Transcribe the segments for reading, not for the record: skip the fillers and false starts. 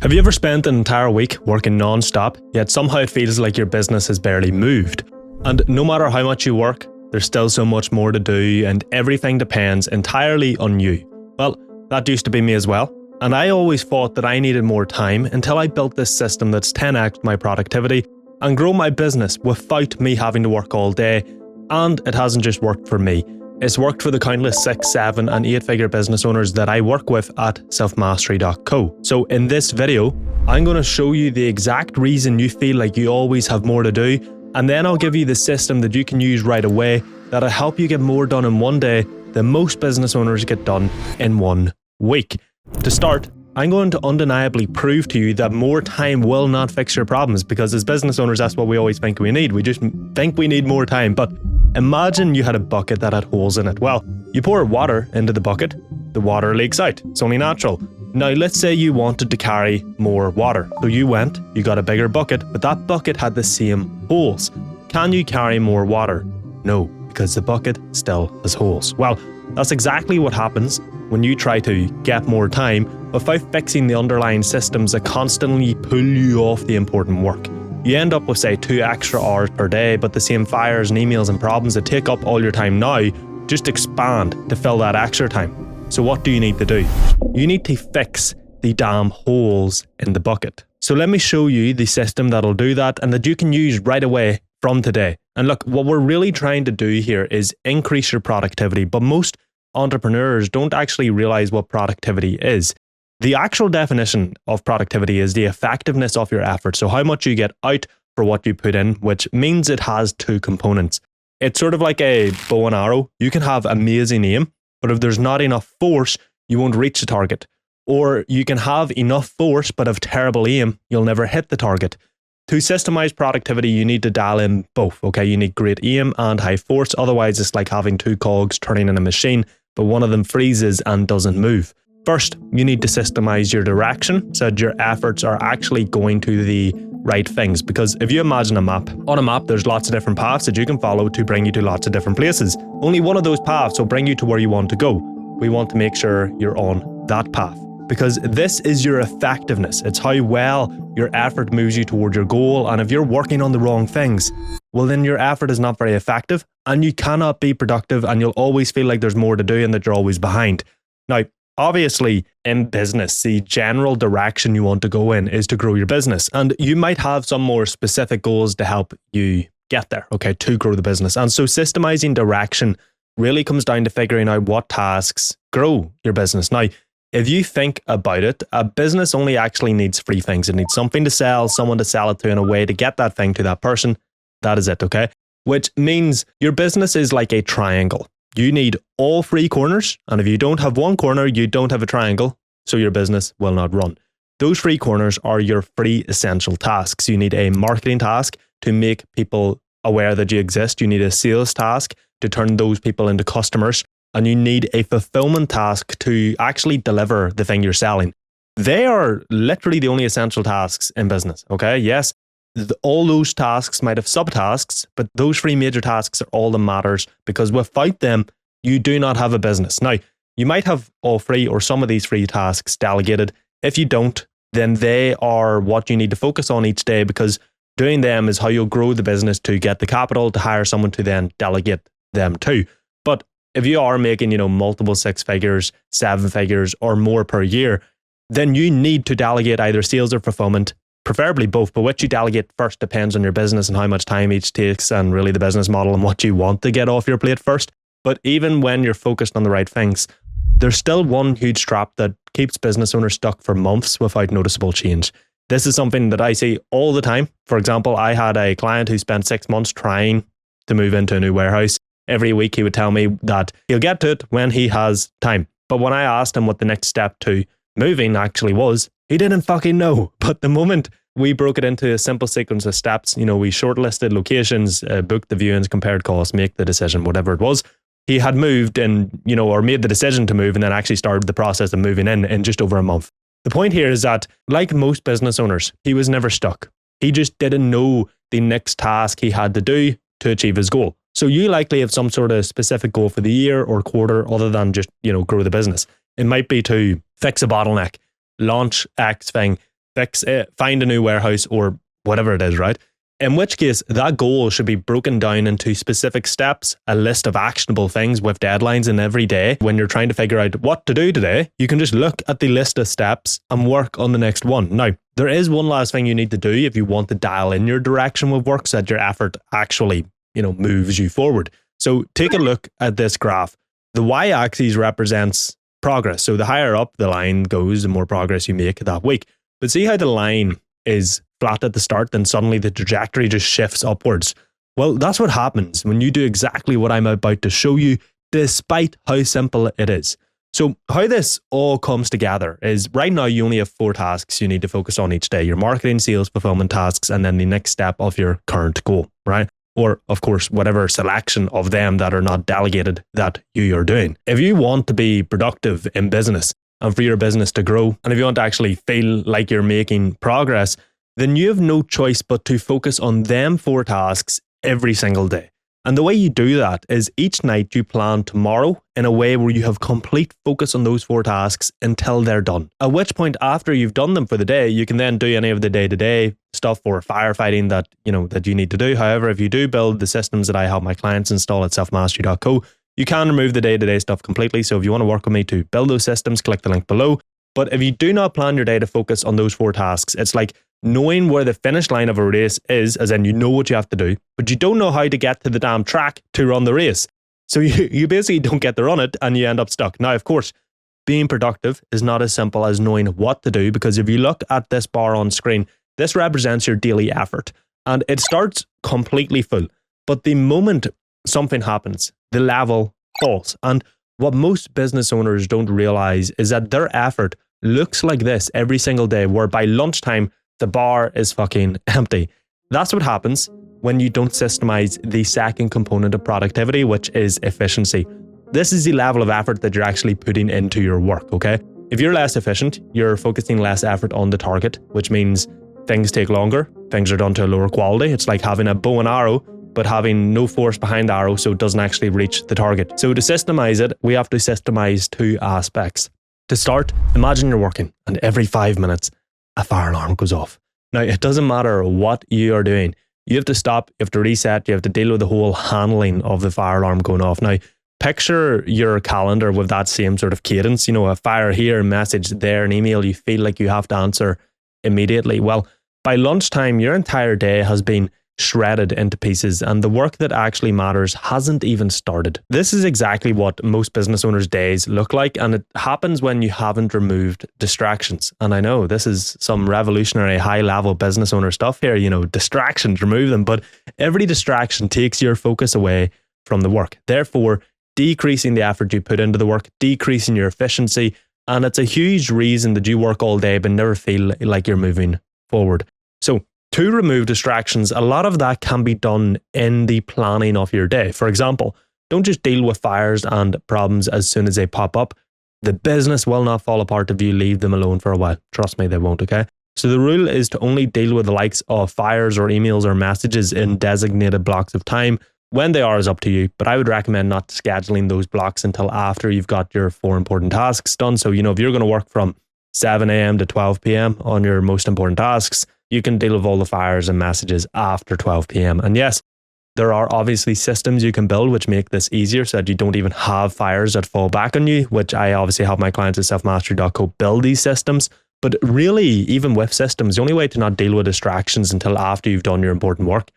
Have you ever spent an entire week working non-stop, yet somehow it feels like your business has barely moved? And no matter how much you work, there's still so much more to do and everything depends entirely on you. Well, that used to be me as well. And I always thought that I needed more time until I built this system that's 10x my productivity and grow my business without me having to work all day. And it hasn't just worked for me. It's worked for the countless 6, 7 and 8-figure business owners that I work with at selfmastery.co. So in this video, I'm going to show you the exact reason you feel like you always have more to do, and then I'll give you the system that you can use right away that'll help you get more done in one day than most business owners get done in 1 week. To start, I'm going to undeniably prove to you that more time will not fix your problems, because as business owners, that's what we always think we need. We just think we need more time. But imagine you had a bucket that had holes in it. Well, you pour water into the bucket, the water leaks out. It's only natural. Now, let's say you wanted to carry more water. So you got a bigger bucket, but that bucket had the same holes. Can you carry more water? No, because the bucket still has holes. Well, that's exactly what happens when you try to get more time without fixing the underlying systems that constantly pull you off the important work. You end up with, say, 2 extra hours per day, but the same fires and emails and problems that take up all your time now just expand to fill that extra time. So what do you need to do? You need to fix the damn holes in the bucket. So let me show you the system that'll do that and that you can use right away from today. And look, what we're really trying to do here is increase your productivity, but most entrepreneurs don't actually realize what productivity is. The actual definition of productivity is the effectiveness of your effort. So how much you get out for what you put in, which means it has 2 components. It's sort of like a bow and arrow. You can have amazing aim, but if there's not enough force, you won't reach the target. Or you can have enough force, but have terrible aim, you'll never hit the target. To systemize productivity, you need to dial in both, okay? You need great aim and high force. Otherwise, it's like having 2 cogs turning in a machine, but one of them freezes and doesn't move. First, you need to systemize your direction so that your efforts are actually going to the right things. Because if you imagine a map, on a map there's lots of different paths that you can follow to bring you to lots of different places. Only one of those paths will bring you to where you want to go. We want to make sure you're on that path, because this is your effectiveness. It's how well your effort moves you toward your goal. And if you're working on the wrong things, well, then your effort is not very effective and you cannot be productive, and you'll always feel like there's more to do and that you're always behind. Now, obviously, in business, the general direction you want to go in is to grow your business. And you might have some more specific goals to help you get there, okay, to grow the business. And so systemizing direction really comes down to figuring out what tasks grow your business. Now, if you think about it, a business only actually needs 3 things. It needs something to sell, someone to sell it to, and a way to get that thing to that person. That is it, okay? Which means your business is like a triangle. You need all 3 corners, and if you don't have one corner, you don't have a triangle, so your business will not run. Those 3 corners are your 3 essential tasks. You need a marketing task to make people aware that you exist. You need a sales task to turn those people into customers, and you need a fulfillment task to actually deliver the thing you're selling. They are literally the only essential tasks in business, okay? Yes, all those tasks might have subtasks, but those 3 major tasks are all that matters, because without them, you do not have a business. Now, you might have all 3 or some of these 3 tasks delegated. If you don't, then they are what you need to focus on each day, because doing them is how you'll grow the business to get the capital to hire someone to then delegate them to. But if you are making, multiple 6 figures, 7 figures or more per year, then you need to delegate either sales or fulfillment, preferably both, but which you delegate first depends on your business and how much time each takes and really the business model and what you want to get off your plate first. But even when you're focused on the right things, there's still one huge trap that keeps business owners stuck for months without noticeable change. This is something that I see all the time. For example, I had a client who spent 6 months trying to move into a new warehouse. Every week he would tell me that he'll get to it when he has time. But when I asked him what the next step to moving actually was, he didn't fucking know. But the moment we broke it into a simple sequence of steps, we shortlisted locations, booked the viewings, compared costs, make the decision, whatever it was, he had moved and, or made the decision to move and then actually started the process of moving in just over a month. The point here is that, like most business owners, he was never stuck. He just didn't know the next task he had to do to achieve his goal. So you likely have some sort of specific goal for the year or quarter other than just, grow the business. It might be to fix a bottleneck, launch X thing, fix it, find a new warehouse or whatever it is, right? In which case, that goal should be broken down into specific steps, a list of actionable things with deadlines in every day. When you're trying to figure out what to do today, you can just look at the list of steps and work on the next one. Now, there is one last thing you need to do if you want to dial in your direction with work so that your effort actually, moves you forward. So take a look at this graph. The y-axis represents progress. So the higher up the line goes, the more progress you make that week. But see how the line is flat at the start, then suddenly the trajectory just shifts upwards. Well, that's what happens when you do exactly what I'm about to show you, despite how simple it is. So how this all comes together is right now you only have 4 tasks you need to focus on each day: your marketing, sales, fulfillment tasks, and then the next step of your current goal, right? Or of course, whatever selection of them that are not delegated that you are doing. If you want to be productive in business and for your business to grow, and if you want to actually feel like you're making progress, then you have no choice but to focus on them 4 tasks every single day. And the way you do that is each night you plan tomorrow in a way where you have complete focus on those 4 tasks until they're done. At which point, after you've done them for the day, you can then do any of the day-to-day stuff or firefighting that you need to do. However, if you do build the systems that I help my clients install at selfmastery.co, you can remove the day-to-day stuff completely. So if you want to work with me to build those systems, click the link below. But if you do not plan your day to focus on those 4 tasks, it's like knowing where the finish line of a race is, as in you know what you have to do, but you don't know how to get to the damn track to run the race. So you basically don't get to run it and you end up stuck. Now, of course, being productive is not as simple as knowing what to do, because if you look at this bar on screen, this represents your daily effort and it starts completely full. But the moment something happens, the level falls. And what most business owners don't realize is that their effort looks like this every single day, where by lunchtime, the bar is fucking empty. That's what happens when you don't systemize the second component of productivity, which is efficiency. This is the level of effort that you're actually putting into your work, okay? If you're less efficient, you're focusing less effort on the target, which means things take longer, things are done to a lower quality. It's like having a bow and arrow, but having no force behind the arrow, so it doesn't actually reach the target. So to systemize it, we have to systemize 2 aspects. To start, imagine you're working and every 5 minutes, a fire alarm goes off. Now, it doesn't matter what you are doing. You have to stop, you have to reset, you have to deal with the whole handling of the fire alarm going off. Now, picture your calendar with that same sort of cadence, a fire here, a message there, an email you feel like you have to answer immediately. Well, by lunchtime, your entire day has been shredded into pieces and the work that actually matters hasn't even started. This is exactly what most business owners' days look like, and it happens when you haven't removed distractions. And I know this is some revolutionary high-level business owner stuff here, distractions, remove them, but every distraction takes your focus away from the work. Therefore, decreasing the effort you put into the work, decreasing your efficiency, and it's a huge reason that you work all day but never feel like you're moving forward. So, to remove distractions, a lot of that can be done in the planning of your day. For example, don't just deal with fires and problems as soon as they pop up. The business will not fall apart if you leave them alone for a while. Trust me, they won't, okay? So the rule is to only deal with the likes of fires or emails or messages in designated blocks of time. When they are is up to you, but I would recommend not scheduling those blocks until after you've got your 4 important tasks done. So, if you're going to work from 7 a.m. to 12 p.m. on your most important tasks, you can deal with all the fires and messages after 12 p.m. And yes, there are obviously systems you can build which make this easier so that you don't even have fires that fall back on you, which I obviously help my clients at selfmastery.co build these systems. But really, even with systems, the only way to not deal with distractions until after you've done your important work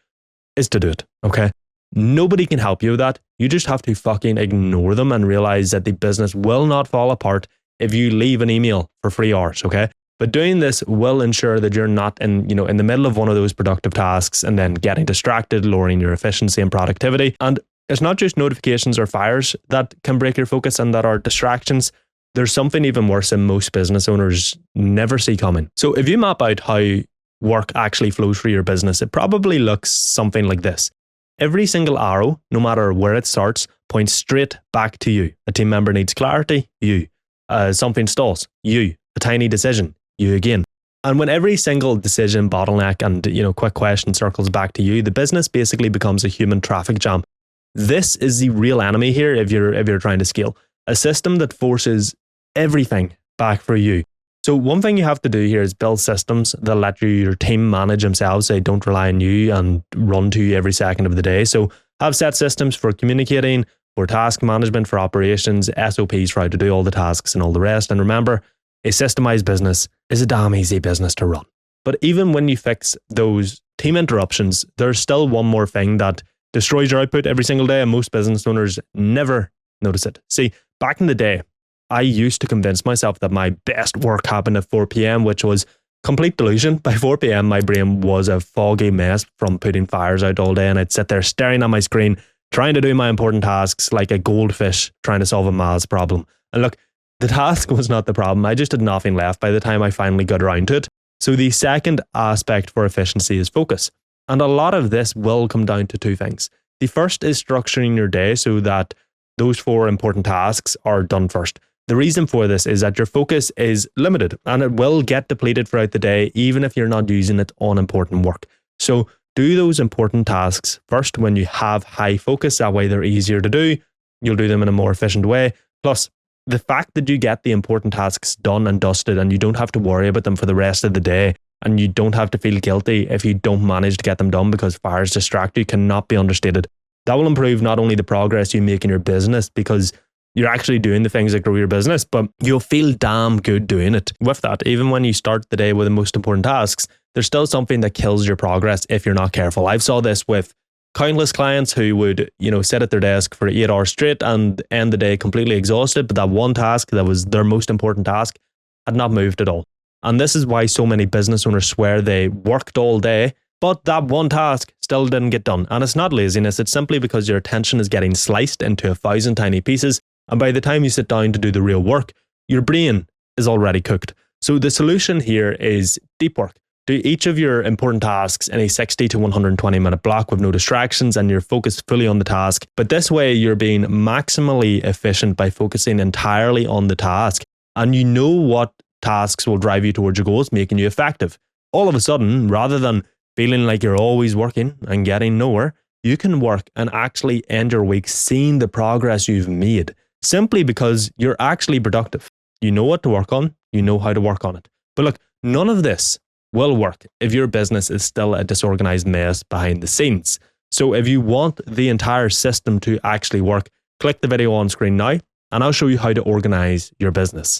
is to do it, okay? Nobody can help you with that. You just have to fucking ignore them and realize that the business will not fall apart if you leave an email for 3 hours, okay? But doing this will ensure that you're not in the middle of one of those productive tasks and then getting distracted, lowering your efficiency and productivity. And it's not just notifications or fires that can break your focus and that are distractions. There's something even worse that most business owners never see coming. So if you map out how work actually flows through your business, it probably looks something like this. Every single arrow, no matter where it starts, points straight back to you. A team member needs clarity, you. Something stalls, you. A tiny decision, you again. And when every single decision, bottleneck, and quick question circles back to you, the business basically becomes a human traffic jam. This is the real enemy here if you're trying to scale. A system that forces everything back for you. So one thing you have to do here is build systems that let your team manage themselves. They don't rely on you and run to you every second of the day. So have set systems for communicating, for task management, for operations, SOPs for how to do all the tasks and all the rest. And remember, a systemized business is a damn easy business to run. But even when you fix those team interruptions, there's still one more thing that destroys your output every single day, and most business owners never notice it. See, back in the day, I used to convince myself that my best work happened at 4 p.m., which was complete delusion. By 4 p.m., my brain was a foggy mess from putting fires out all day, and I'd sit there staring at my screen, trying to do my important tasks like a goldfish trying to solve a maths problem. And look, the task was not the problem. I just had nothing left by the time I finally got around to it. So the second aspect for efficiency is focus. And a lot of this will come down to two things. The first is structuring your day so that those 4 important tasks are done first. The reason for this is that your focus is limited and it will get depleted throughout the day, even if you're not using it on important work. So do those important tasks first when you have high focus. That way they're easier to do. You'll do them in a more efficient way. Plus, the fact that you get the important tasks done and dusted and you don't have to worry about them for the rest of the day, and you don't have to feel guilty if you don't manage to get them done because fires distract you, cannot be understated. That will improve not only the progress you make in your business because you're actually doing the things that grow your business, but you'll feel damn good doing it. With that, even when you start the day with the most important tasks, there's still something that kills your progress if you're not careful. I've saw this with countless clients who would, sit at their desk for 8 hours straight and end the day completely exhausted, but that one task that was their most important task had not moved at all. And this is why so many business owners swear they worked all day, but that one task still didn't get done. And it's not laziness, it's simply because your attention is getting sliced into 1,000 tiny pieces. And by the time you sit down to do the real work, your brain is already cooked. So the solution here is deep work. Do each of your important tasks in a 60 to 120 minute block with no distractions and you're focused fully on the task. But this way you're being maximally efficient by focusing entirely on the task. And you know what tasks will drive you towards your goals, making you effective. All of a sudden, rather than feeling like you're always working and getting nowhere, you can work and actually end your week seeing the progress you've made. Simply because you're actually productive. You know what to work on, you know how to work on it. But look, none of this will work if your business is still a disorganized mess behind the scenes. So if you want the entire system to actually work, click the video on screen now, and I'll show you how to organize your business.